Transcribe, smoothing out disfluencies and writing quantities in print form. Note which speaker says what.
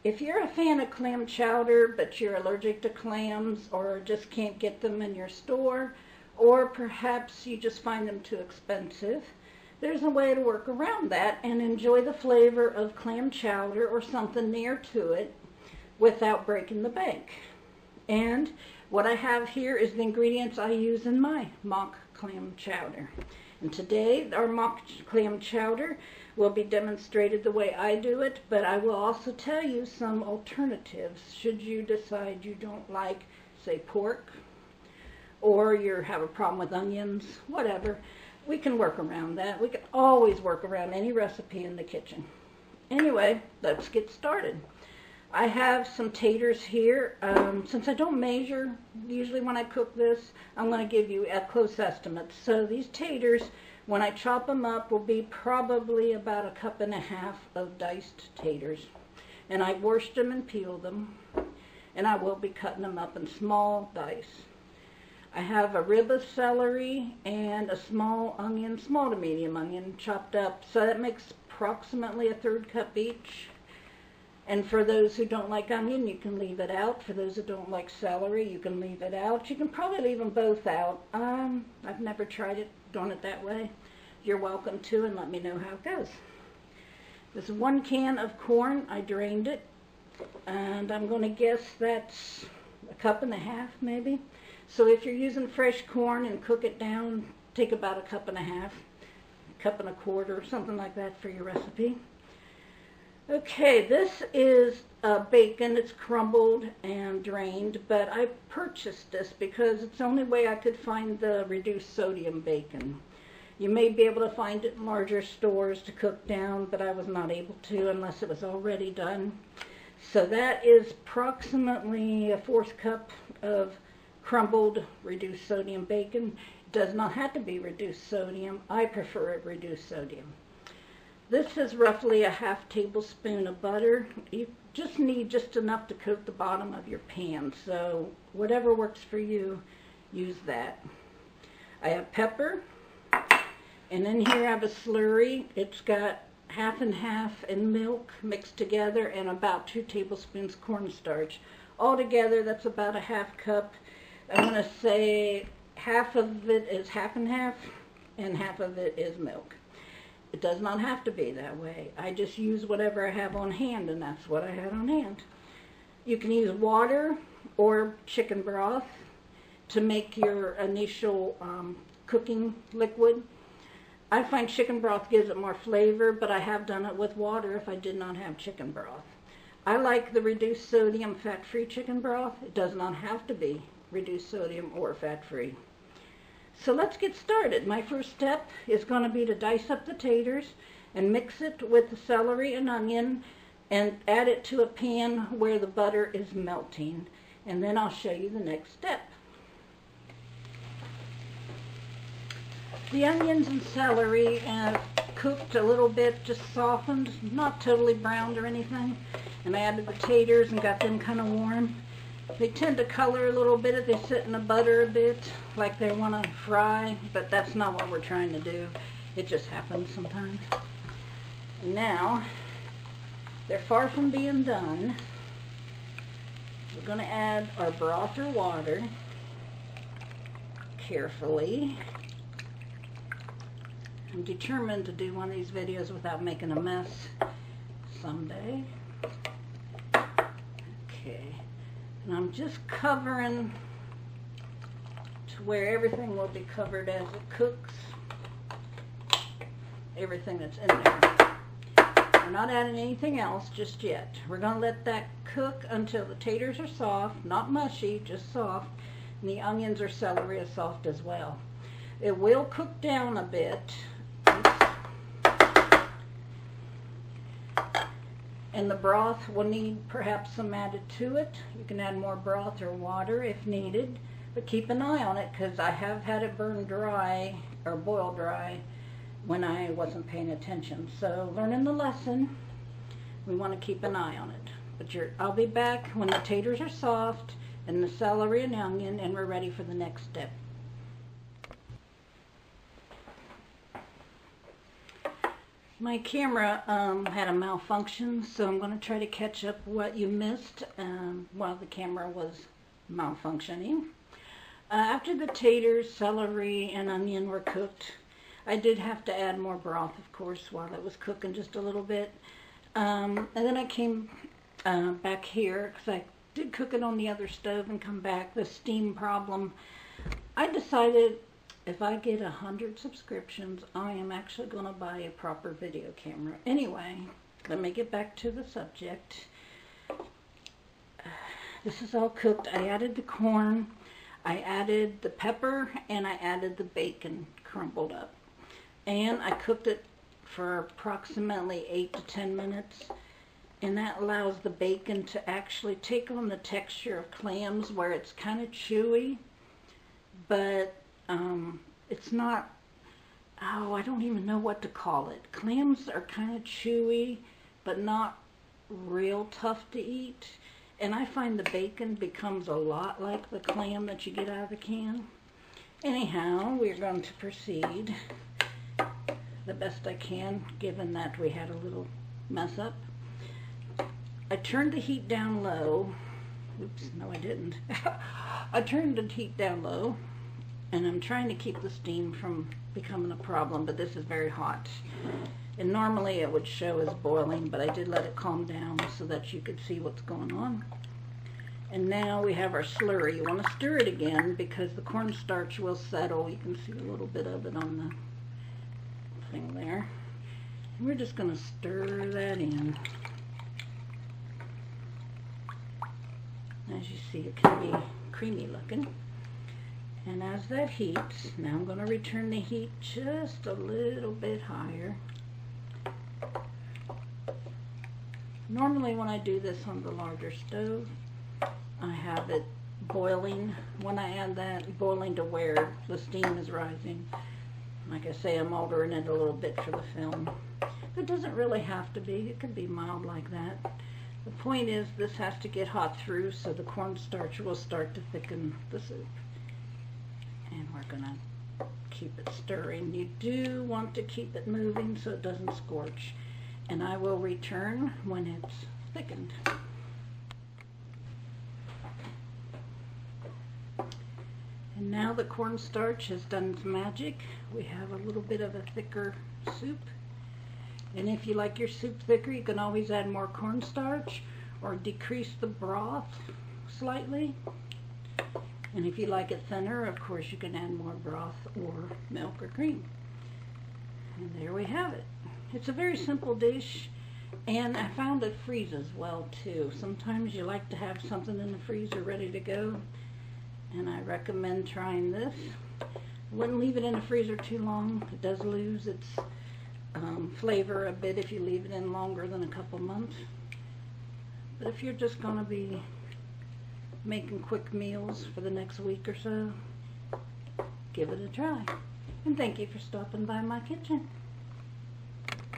Speaker 1: If you're a fan of clam chowder, but you're allergic to clams or just can't get them in your store, or perhaps you just find them too expensive, there's a way to work around that and enjoy the flavor of clam chowder or something near to it without breaking the bank. And what I have here is the ingredients I use in my mock clam chowder. And today our mock clam chowder will be demonstrated the way I do it, but I will also tell you some alternatives should you decide you don't like, say, pork, or you have a problem with onions, whatever. We can work around that. We can always work around any recipe in the kitchen. Anyway, let's get started. I have some taters here. Since I don't measure usually when I cook this, I'm going to give you a close estimate. So these taters, when I chop them up, will be probably about 1.5 cups of diced taters. And I washed them and peeled them, and I will be cutting them up in small dice. I have a rib of celery and a small onion, small to medium onion, chopped up. So that makes approximately 1/3 cup each. And for those who don't like onion, you can leave it out. For those who don't like celery, you can leave it out. You can probably leave them both out. I've never tried it, done it that way. You're welcome to, and let me know how it goes. This is 1 can of corn. I drained it, and I'm going to guess that's 1.5 cups maybe. So if you're using fresh corn and cook it down, take about 1.5 cups, 1.25 cups, something like that for your recipe. Okay, this is bacon. It's crumbled and drained, but I purchased this because it's the only way I could find the reduced sodium bacon. You may be able to find it in larger stores to cook down, but I was not able to unless it was already done. So that is approximately 1/4 cup of crumbled reduced sodium bacon. It does not have to be reduced sodium. I prefer it reduced sodium. This is roughly 1/2 tablespoon of butter. You just need just enough to coat the bottom of your pan. So whatever works for you, use that. I have pepper. And in here I have a slurry. It's got 1/2 and 1/2 in milk mixed together and about 2 tablespoons cornstarch. Altogether, that's about 1/2 cup. I'm going to say 1/2 of it is 1/2 and 1/2, and 1/2 of it is milk. It does not have to be that way. I just use whatever I have on hand, and that's what I had on hand. You can use water or chicken broth to make your initial cooking liquid. I find chicken broth gives it more flavor, but I have done it with water if I did not have chicken broth. I like the reduced sodium fat-free chicken broth. It does not have to be reduced sodium or fat-free. So let's get started. My first step is going to be to dice up the taters and mix it with the celery and onion and add it to a pan where the butter is melting. And then I'll show you the next step. The onions and celery cooked a little bit, just softened, not totally browned or anything. And I added the taters and got them kind of warm. They tend to color a little bit if they sit in the butter a bit, like they want to fry, but that's not what we're trying to do. It just happens sometimes. And now, they're far from being done. We're going to add our broth or water carefully. I'm determined to do one of these videos without making a mess someday. Okay. And I'm just covering to where everything will be covered as it cooks. Everything that's in there. We're not adding anything else just yet. We're going to let that cook until the taters are soft, not mushy, just soft. And the onions or celery is soft as well. It will cook down a bit. And the broth will need perhaps some added to it. You can add more broth or water if needed, but keep an eye on it because I have had it burn dry or boil dry when I wasn't paying attention. So learning the lesson, we want to keep an eye on it. But I'll be back when the taters are soft and the celery and onion, and we're ready for the next step. My camera had a malfunction, so I'm going to try to catch up what you missed while the camera was malfunctioning. After the taters, celery, and onion were cooked, I did have to add more broth, of course, while it was cooking just a little bit. And then I came back here, because I did cook it on the other stove and come back. The steam problem. I decided if I get 100 subscriptions, I am actually going to buy a proper video camera. Anyway, let me get back to the subject. This is all cooked. I added the corn, I added the pepper, and I added the bacon crumbled up. And I cooked it for approximately 8 to 10 minutes. And that allows the bacon to actually take on the texture of clams, where it's kind of chewy, but it's not, I don't even know what to call it. Clams are kind of chewy, but not real tough to eat. And I find the bacon becomes a lot like the clam that you get out of the can. Anyhow, we're going to proceed the best I can, given that we had a little mess up. I turned the heat down low. Oops, no I didn't. I turned the heat down low, and I'm trying to keep the steam from becoming a problem, but this is very hot. And normally it would show as boiling, but I did let it calm down so that you could see what's going on. And now we have our slurry. You want to stir it again because the cornstarch will settle. You can see a little bit of it on the thing there. And we're just going to stir that in. As you see, it can be creamy looking. And as that heats, now I'm going to return the heat just a little bit higher. Normally when I do this on the larger stove, I have it boiling. When I add that, boiling to where the steam is rising. Like I say, I'm altering it a little bit for the film. It doesn't really have to be. It could be mild like that. The point is, this has to get hot through so the cornstarch will start to thicken the soup. And we're going to keep it stirring. You do want to keep it moving so it doesn't scorch. And I will return when it's thickened. And now the cornstarch has done its magic. We have a little bit of a thicker soup. And if you like your soup thicker, you can always add more cornstarch or decrease the broth slightly. And if you like it thinner, of course, you can add more broth or milk or cream. And there we have it. It's a very simple dish, and I found it freezes well too. Sometimes you like to have something in the freezer ready to go, and I recommend trying this. I wouldn't leave it in the freezer too long. It does lose its flavor a bit if you leave it in longer than a couple months. But if you're just going to be making quick meals for the next week or so, give it a try. And thank you for stopping by my kitchen.